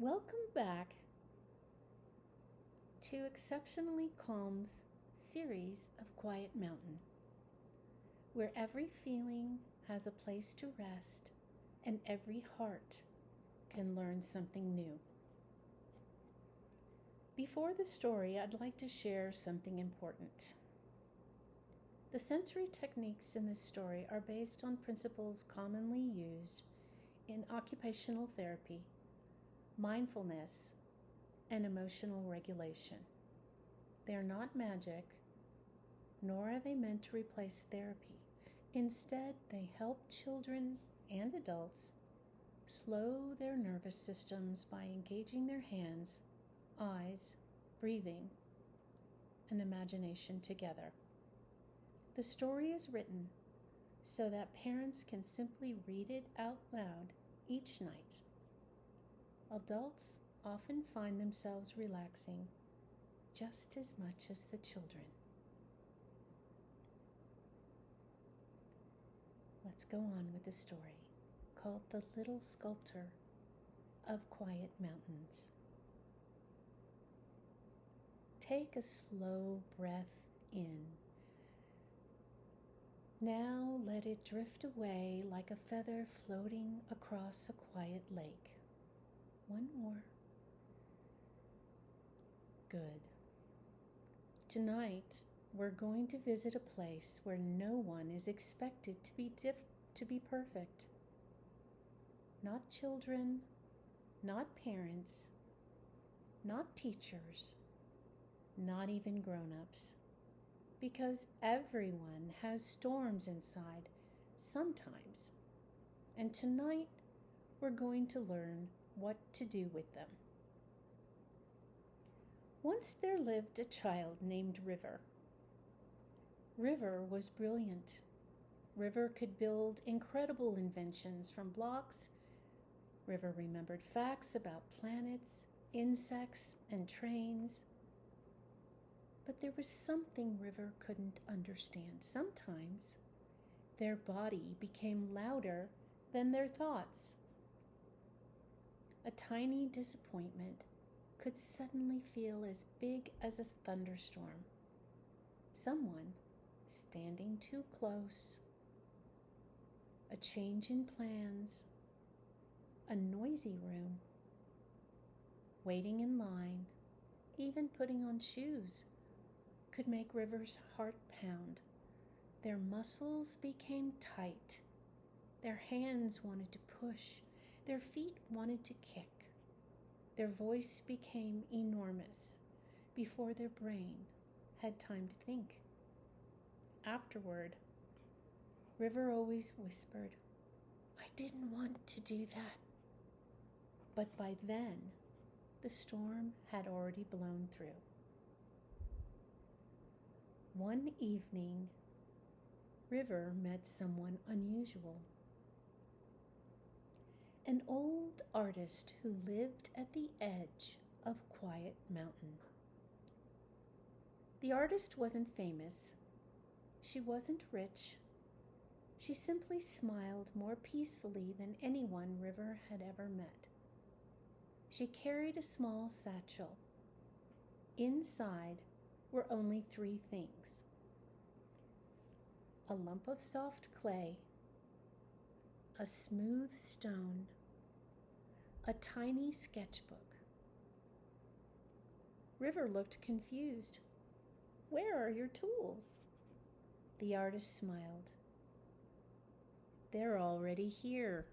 Welcome back to Exceptionally Calm's series of Quiet Mountain, where every feeling has a place to rest and every heart can learn something new. Before the story, I'd like to share something important. The sensory techniques in this story are based on principles commonly used in occupational therapy, mindfulness, and emotional regulation. They are not magic, nor are they meant to replace therapy. Instead, they help children and adults slow their nervous systems by engaging their hands, eyes, breathing, and imagination together. The story is written so that parents can simply read it out loud each night. Adults often find themselves relaxing just as much as the children. Let's go on with the story called The Little Sculptor of Quiet Mountains. Take a slow breath in. Now let it drift away like a feather floating across a quiet lake. One more. Good. Tonight, we're going to visit a place where no one is expected to be perfect. Not children, not parents, not teachers, not even grown-ups. Because everyone has storms inside sometimes. And tonight, we're going to learn what to do with them. Once there lived a child named River. River was brilliant. River could build incredible inventions from blocks. River remembered facts about planets, insects, and trains. But there was something River couldn't understand. Sometimes their body became louder than their thoughts. A tiny disappointment could suddenly feel as big as a thunderstorm. Someone standing too close. A change in plans. A noisy room. Waiting in line, even putting on shoes, could make River's heart pound. Their muscles became tight. Their hands wanted to push. Their feet wanted to kick. Their voice became enormous before their brain had time to think. Afterward, River always whispered, "I didn't want to do that." But by then, the storm had already blown through. One evening, River met someone unusual. An old artist who lived at the edge of Quiet Mountain. The artist wasn't famous. She wasn't rich. She simply smiled more peacefully than anyone River had ever met. She carried a small satchel. Inside were only 3 things: a lump of soft clay, a smooth stone, a tiny sketchbook. River looked confused. "Where are your tools?" The artist smiled. "They're already here."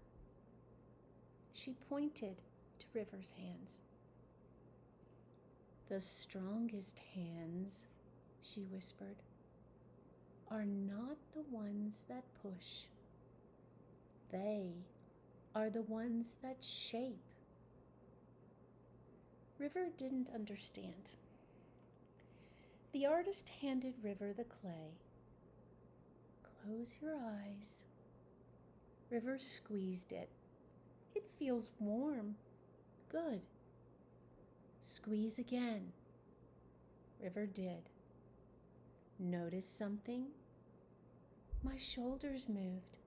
She pointed to River's hands. "The strongest hands," she whispered, "are not the ones that push. They are the ones that shape." River didn't understand. The artist handed River the clay. "Close your eyes." River squeezed it. "It feels warm." "Good." "Squeeze again." River did. "Notice something?" "My shoulders moved.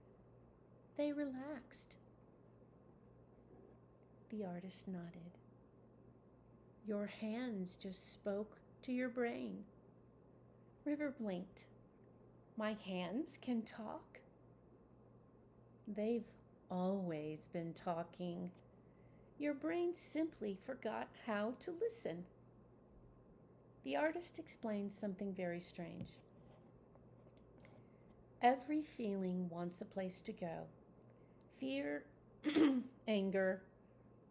They relaxed." The artist nodded. Your hands just spoke to your brain. River blinked. My hands can talk? They've always been talking. Your brain simply forgot how to listen. The artist explained something very strange. Every feeling wants a place to go. Fear, anger,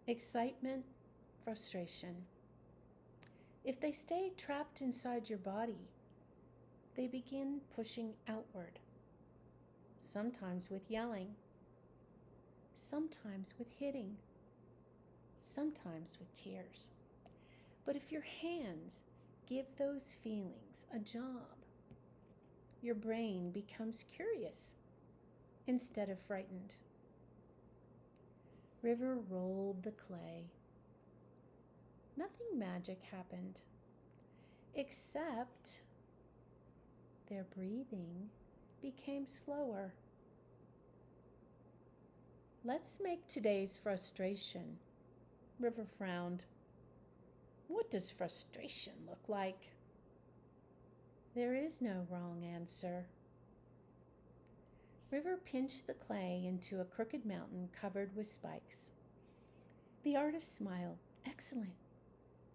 excitement, frustration. If they stay trapped inside your body, they begin pushing outward, sometimes with yelling, sometimes with hitting, sometimes with tears. But if your hands give those feelings a job, your brain becomes curious instead of frightened. River rolled the clay. Nothing magic happened, except their breathing became slower. Let's make today's frustration. River frowned. What does frustration look like? There is no wrong answer. River pinched the clay into a crooked mountain covered with spikes. The artist smiled. Excellent.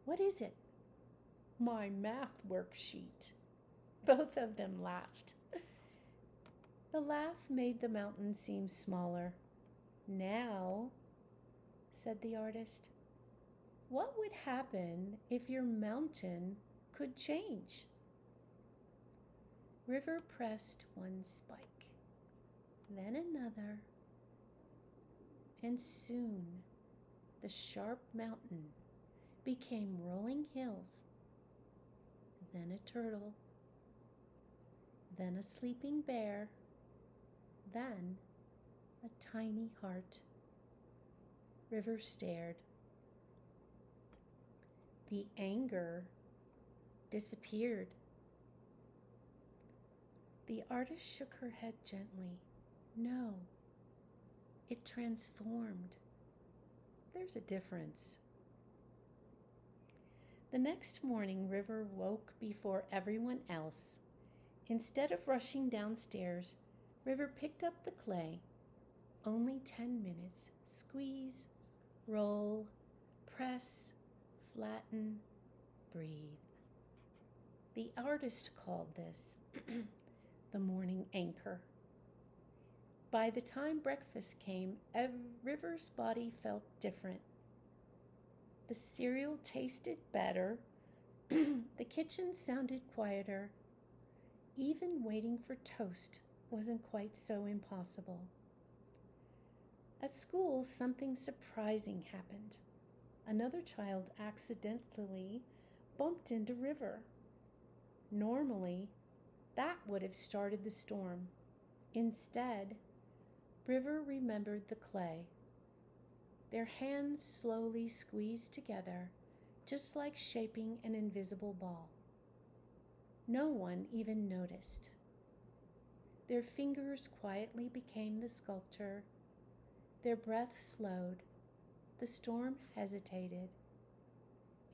What is it? My math worksheet. Both of them laughed. The laugh made the mountain seem smaller. Now, said the artist, what would happen if your mountain could change? River pressed one spike, then another, and soon the sharp mountain became rolling hills, then a turtle, then a sleeping bear, then a tiny heart. River stared. The anger disappeared. The artist shook her head gently. No, it transformed. There's a difference. The next morning, River woke before everyone else. Instead of rushing downstairs, River picked up the clay. Only 10 minutes. Squeeze, roll, press, flatten, breathe. The artist called this the morning anchor. By the time breakfast came, River's body felt different. The cereal tasted better. The kitchen sounded quieter. Even waiting for toast wasn't quite so impossible. At school, something surprising happened. Another child accidentally bumped into River. Normally, that would have started the storm. Instead, River remembered the clay. Their hands slowly squeezed together, just like shaping an invisible ball. No one even noticed. Their fingers quietly became the sculptor. Their breath slowed. The storm hesitated.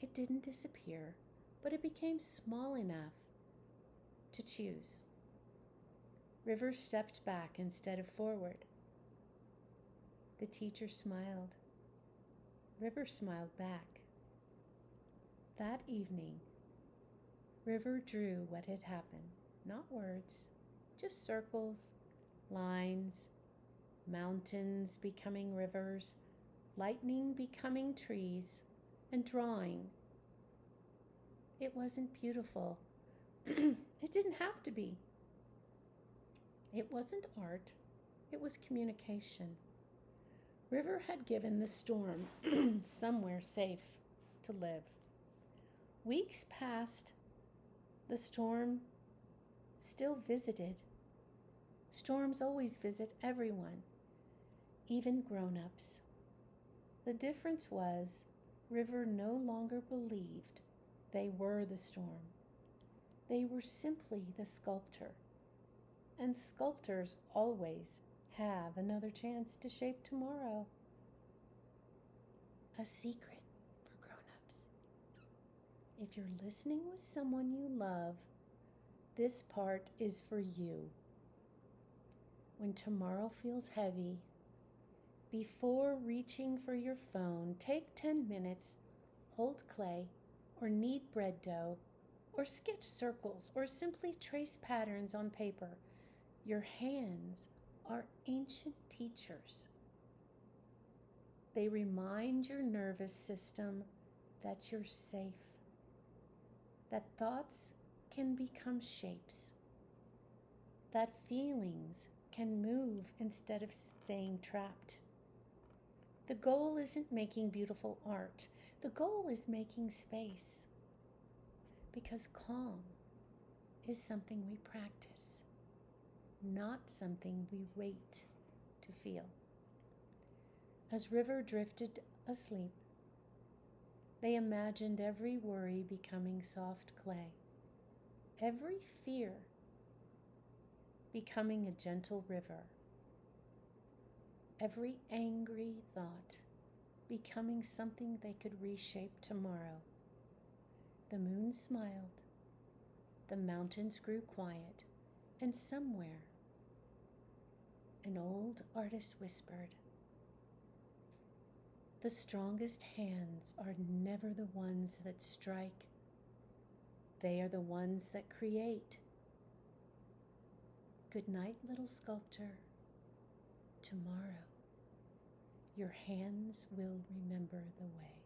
It didn't disappear, but it became small enough to choose. River stepped back instead of forward. The teacher smiled. River smiled back. That evening, River drew what had happened. Not words, just circles, lines, mountains becoming rivers, lightning becoming trees, and drawing. It wasn't beautiful. It didn't have to be. It wasn't art. It was communication. River had given the storm somewhere safe to live. Weeks passed. The storm still visited. Storms always visit everyone, even grown-ups. The difference was River no longer believed they were the storm. They were simply the sculptor. And sculptors always have another chance to shape tomorrow. A secret for grown-ups. If you're listening with someone you love, this part is for you. When tomorrow feels heavy, before reaching for your phone, take 10 minutes, hold clay, or knead bread dough, or sketch circles, or simply trace patterns on paper. Your hands are ancient teachers. They remind your nervous system that you're safe, that thoughts can become shapes, that feelings can move instead of staying trapped. The goal isn't making beautiful art. The goal is making space. Because calm is something we practice, not something we wait to feel. As River drifted asleep, they imagined every worry becoming soft clay, every fear becoming a gentle river, every angry thought becoming something they could reshape tomorrow. The moon smiled, the mountains grew quiet, and somewhere an old artist whispered, "The strongest hands are never the ones that strike. They are the ones that create." Good night, little sculptor. Tomorrow, your hands will remember the way.